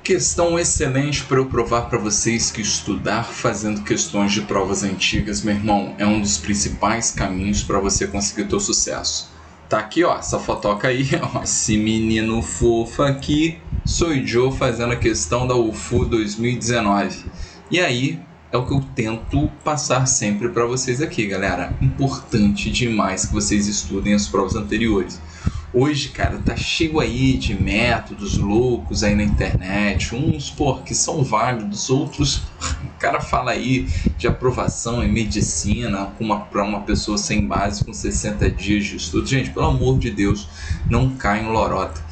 Questão excelente para eu provar para vocês que estudar fazendo questões de provas antigas, meu irmão, é um dos principais caminhos para você conseguir o teu sucesso. Tá aqui, ó, essa fotoca aí, ó, esse menino fofo aqui, sou o Joe fazendo a questão da UFU 2019. E aí, é o que eu tento passar sempre para vocês aqui, galera. Importante demais que vocês estudem as provas anteriores. Hoje, cara, tá cheio aí de métodos loucos aí na internet, uns, que são válidos, outros, o cara fala aí de aprovação em medicina para uma pessoa sem base com 60 dias de estudo. Gente, pelo amor de Deus, não cai em lorota.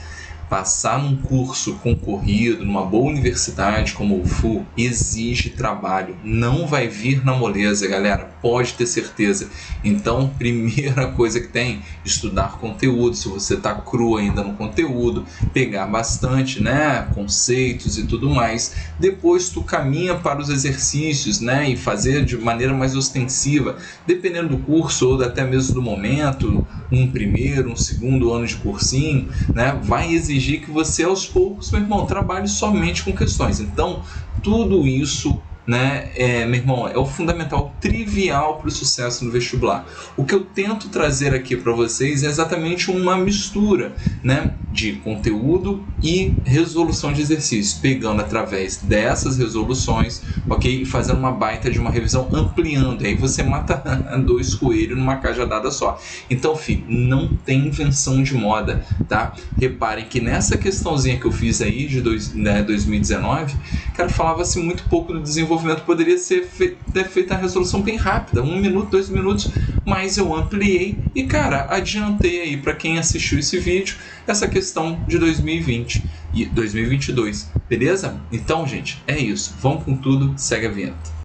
Passar num curso concorrido, numa boa universidade como o UFU, exige trabalho. Não vai vir na moleza, galera. Pode ter certeza. Então, primeira coisa que tem, estudar conteúdo. Se você está cru ainda no conteúdo, pegar bastante, né, conceitos e tudo mais. Depois tu caminha para os exercícios, né, e fazer de maneira mais ostensiva, dependendo do curso ou até mesmo do momento, um primeiro, um segundo ano de cursinho, né, vai exigir que você aos poucos, meu irmão, trabalhe somente com questões. Então, tudo isso, né, meu irmão, é o fundamental, trivial para o sucesso no vestibular. O que eu tento trazer aqui para vocês é exatamente uma mistura, né, de conteúdo e resolução de exercícios, pegando através dessas resoluções, ok, e fazendo uma baita de uma revisão, ampliando, e aí você mata 2 coelhos numa cajadada só. Então, filho, não tem invenção de moda, tá? Reparem que nessa questãozinha que eu fiz aí de 2019, cara, falava-se muito pouco do desenvolvimento, poderia ser feita a resolução bem rápida, 1 minuto, 2 minutos, mas eu ampliei e, cara, adiantei aí para quem assistiu esse vídeo essa questão de 2020 e 2022, beleza? Então, gente, é isso. Vamos com tudo, segue a vinheta.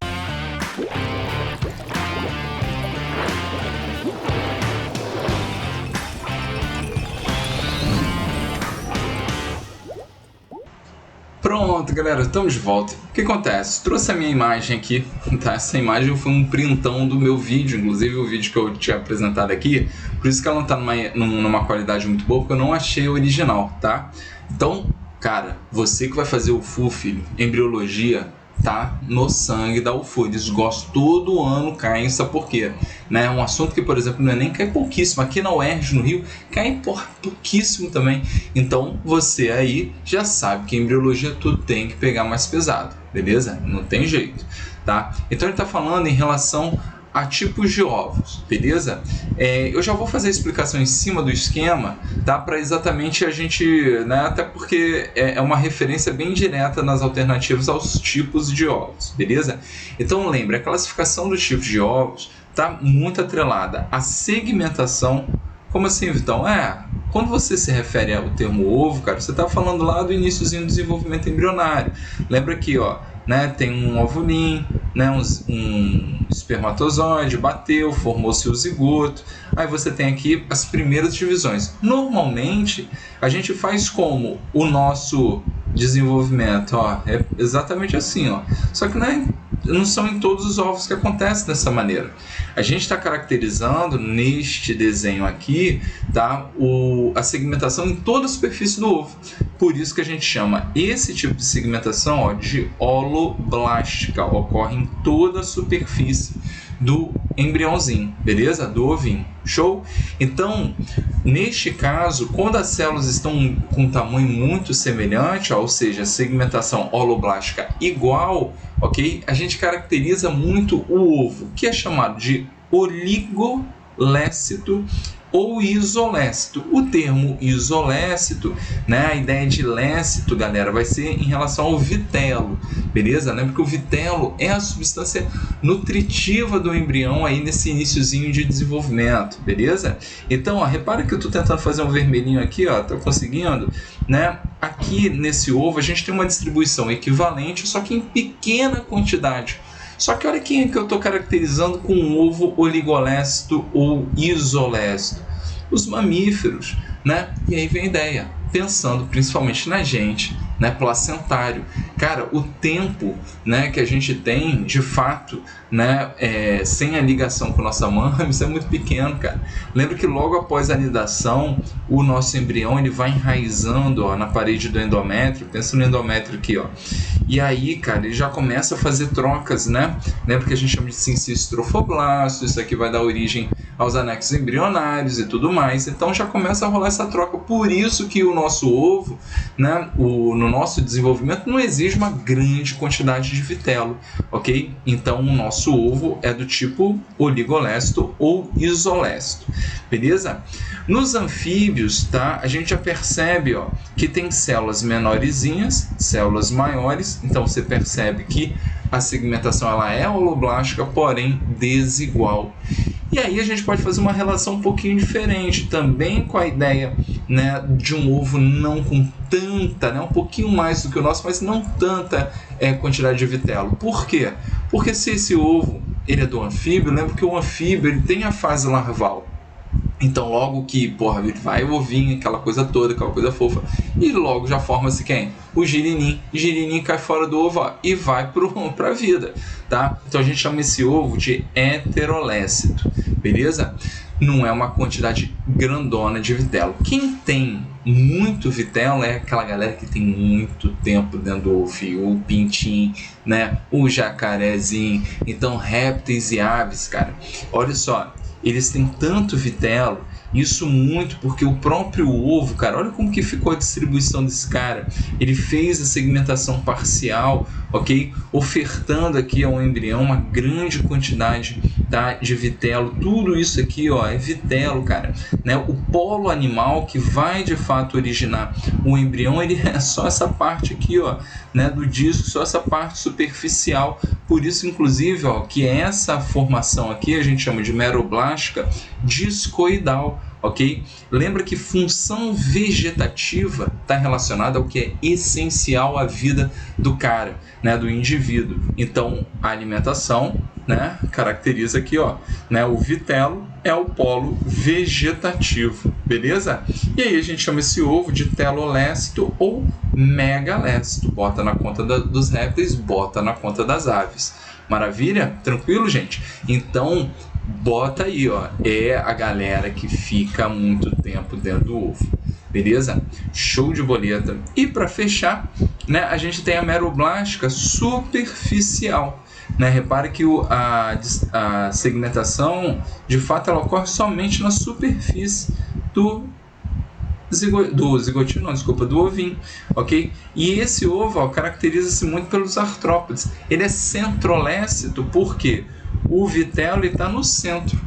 Pronto, galera, estamos de volta. O que acontece? Trouxe a minha imagem aqui, tá? Essa imagem foi um printão do meu vídeo, inclusive o vídeo que eu tinha apresentado aqui, por isso que ela não tá numa qualidade muito boa, porque eu não achei a original, tá? Então, cara, você que vai fazer o UFU, filho, embriologia, tá no sangue da UFU, eles gostam, todo ano caem, sabe por quê? Né? Um assunto que, por exemplo, no Enem cai pouquíssimo, aqui na UERJ, no Rio, cai pouquíssimo também. Então, você aí já sabe que embriologia tudo tem que pegar mais pesado, beleza? Não tem jeito, tá? Então, ele está falando em relação a tipos de ovos, beleza? Eu já vou fazer a explicação em cima do esquema, tá? Para exatamente a gente, né? Até porque é uma referência bem direta nas alternativas aos tipos de ovos, beleza? Então lembre, a classificação dos tipos de ovos tá muito atrelada à segmentação. Como assim, Vitão? Quando você se refere ao termo ovo, cara, você está falando lá do iniciozinho do desenvolvimento embrionário. Lembra aqui, ó, né? Tem um ovulinho, né? Um espermatozoide, bateu, formou-se o zigoto. Aí você tem aqui as primeiras divisões. Normalmente, a gente faz como o nosso desenvolvimento, ó, é exatamente assim, ó. Só que não são em todos os ovos que acontece dessa maneira. A gente está caracterizando neste desenho aqui, tá, a segmentação em toda a superfície do ovo. Por isso que a gente chama esse tipo de segmentação, ó, de holoblástica. Ocorre em toda a superfície do embriãozinho, beleza? Do ovinho. Show? Então, neste caso, quando as células estão com um tamanho muito semelhante, ó, ou seja, segmentação holoblástica igual, ok? A gente caracteriza muito o ovo, que é chamado de oligolécito ou isolécito. O termo isolécito, né, a ideia de lécito, galera, vai ser em relação ao vitelo, beleza? Né? Porque o vitelo é a substância nutritiva do embrião aí nesse iniciozinho de desenvolvimento, beleza? Então, ó, repara que eu estou tentando fazer um vermelhinho aqui, ó, tô conseguindo, né? Aqui nesse ovo a gente tem uma distribuição equivalente, só que em pequena quantidade. Só que olha quem é que eu estou caracterizando com um ovo oligolécito ou isolécito. Os mamíferos, né? E aí vem a ideia, pensando principalmente na gente, né, placentário. Cara, o tempo, né, que a gente tem, de fato, né, sem a ligação com nossa mãe, isso é muito pequeno, cara. Lembra que logo após a anidação, o nosso embrião ele vai enraizando, ó, na parede do endométrio. Pensa no endométrio aqui, ó. E aí, cara, ele já começa a fazer trocas, né? Lembra que a gente chama de sincistrofoblasto, isso aqui vai dar origem aos anexos embrionários e tudo mais. Então já começa a rolar essa troca. Por isso que o nosso ovo, né, no nosso desenvolvimento, não exige uma grande quantidade de vitelo, ok? Então o nosso ovo é do tipo oligolesto ou isolesto, beleza? Nos anfíbios, tá, a gente já percebe, ó, que tem células menorzinhas, células maiores. Então você percebe que a segmentação ela é holoblástica, porém desigual. E aí a gente pode fazer uma relação um pouquinho diferente também com a ideia, né, de um ovo não com tanta, né, um pouquinho mais do que o nosso, mas não tanta quantidade de vitelo. Por quê? Porque se esse ovo ele é do anfíbio, lembra que o anfíbio ele tem a fase larval. Então logo que, vai o ovinho, aquela coisa toda, aquela coisa fofa, e logo já forma-se quem? O girinim. Girinim cai fora do ovo, ó, e vai para a vida, tá? Então a gente chama esse ovo de heterolécito, beleza? Não é uma quantidade grandona de vitelo. Quem tem muito vitelo é aquela galera que tem muito tempo dentro do ovo, o pintinho, né? O jacarezinho. Então répteis e aves, cara, olha só, eles têm tanto vitelo, isso muito porque o próprio ovo, cara, olha como que ficou a distribuição desse cara. Ele fez a segmentação parcial, ok? Ofertando aqui ao embrião uma grande quantidade, tá, de vitelo. Tudo isso aqui, ó, é vitelo, cara, né? O polo animal que vai de fato originar o embrião, ele é só essa parte aqui, ó, né, do disco, só essa parte superficial. Por isso, inclusive, ó, que essa formação aqui a gente chama de meroblástica discoidal, ok? Lembra que função vegetativa está relacionada ao que é essencial à vida do cara, né, do indivíduo. Então, a alimentação, né, caracteriza aqui, ó, né, o vitelo é o polo vegetativo, beleza? E aí a gente chama esse ovo de telolécito ou megalécito. Bota na conta dos répteis, bota na conta das aves. Maravilha? Tranquilo, gente? Então, bota aí, ó, é a galera que fica muito tempo dentro do ovo, beleza? Show de boleta. E para fechar, né, a gente tem a meroblástica superficial, né? Repare que a segmentação, de fato, ela ocorre somente na superfície do zigotinho, não, desculpa, do ovinho, ok? E esse ovo, ó, caracteriza-se muito pelos artrópodes. Ele é centrolécito porque o vitelo está no centro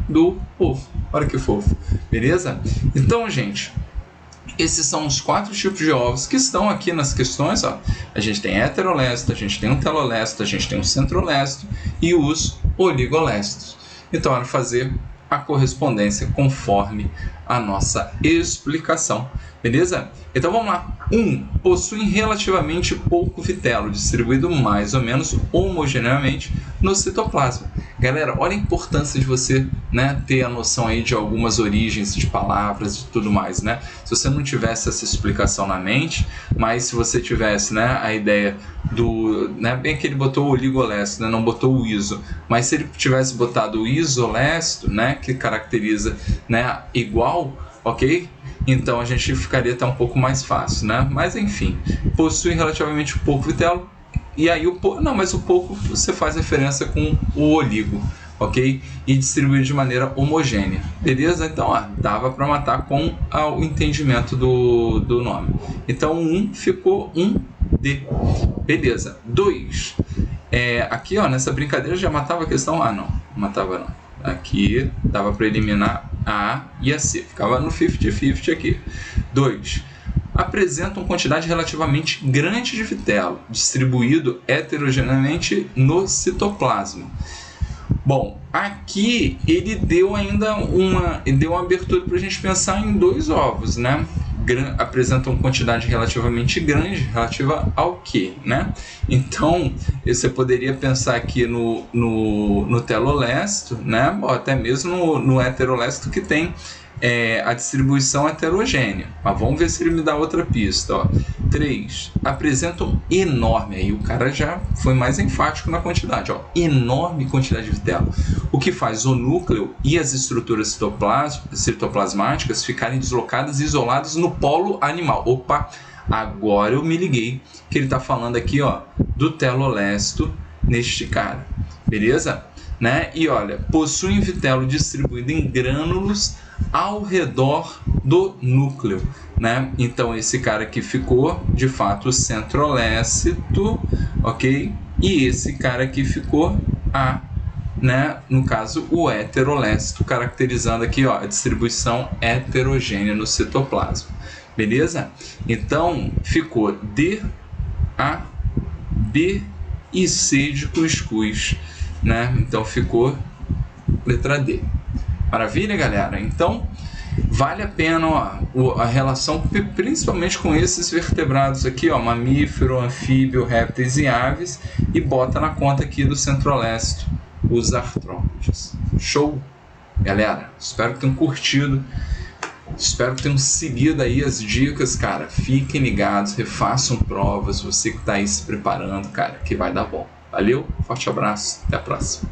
do ovo. Olha que fofo, beleza? Então, gente, esses são os 4 tipos de ovos que estão aqui nas questões, ó. A gente tem heterolécito, a gente tem um telolécito, a gente tem um centrolécito e os oligolésticos. Então, é fazer a correspondência conforme a nossa explicação, beleza? Então vamos lá. 1. Possuem relativamente pouco vitelo, distribuído mais ou menos homogeneamente no citoplasma. Galera, olha a importância de você, né, ter a noção aí de algumas origens de palavras e tudo mais, né? Se você não tivesse essa explicação na mente, mas se você tivesse, né, a ideia do, né, bem que ele botou o oligolécito, né, não botou o iso, mas se ele tivesse botado o isolécito, né, que caracteriza, né, igual, ok? Então a gente ficaria até um pouco mais fácil, né? Mas enfim, possui relativamente pouco vitelo. E aí o pouco você faz referência com o oligo, ok? E distribuir de maneira homogênea, beleza? Então, ó, dava para matar com o entendimento do nome. Então, 1 ficou 1D, beleza? 2, aqui, ó, nessa brincadeira já matava a questão A, não matava não. Aqui dava para eliminar a A e a C, ficava no 50-50 aqui. 2. Apresentam quantidade relativamente grande de vitelo, distribuído heterogeneamente no citoplasma. Bom, aqui ele deu ainda uma abertura para a gente pensar em 2 ovos, né? Apresentam quantidade relativamente grande, relativa ao que, né? Então, você poderia pensar aqui no telolécito, né? Ou até mesmo no heterolécito, que tem a distribuição heterogênea. Mas vamos ver se ele me dá outra pista. Ó. 3. Apresentam enorme, aí o cara já foi mais enfático na quantidade, ó, enorme quantidade de vitelo, o que faz o núcleo e as estruturas citoplasmáticas ficarem deslocadas e isoladas no polo animal. Opa, agora eu me liguei que ele está falando aqui, ó, do telolesto neste cara, beleza? Né? E olha, possuem vitelo distribuído em grânulos ao redor do núcleo, né? Então esse cara aqui ficou de fato centrolécito, ok? E esse cara aqui ficou né? No caso o heterolécito, caracterizando aqui, ó, a distribuição heterogênea no citoplasma, beleza? Então ficou D, A, B e C de cuscuz, né? Então ficou letra D. Maravilha, galera? Então vale a pena, ó, a relação principalmente com esses vertebrados aqui, ó, mamífero, anfíbio, répteis e aves, e bota na conta aqui do centrolécito os artrópodes. Show? Galera, espero que tenham curtido. Espero que tenham seguido aí as dicas, cara. Fiquem ligados, refaçam provas. Você que está aí se preparando, cara, que vai dar bom. Valeu, forte abraço, até a próxima.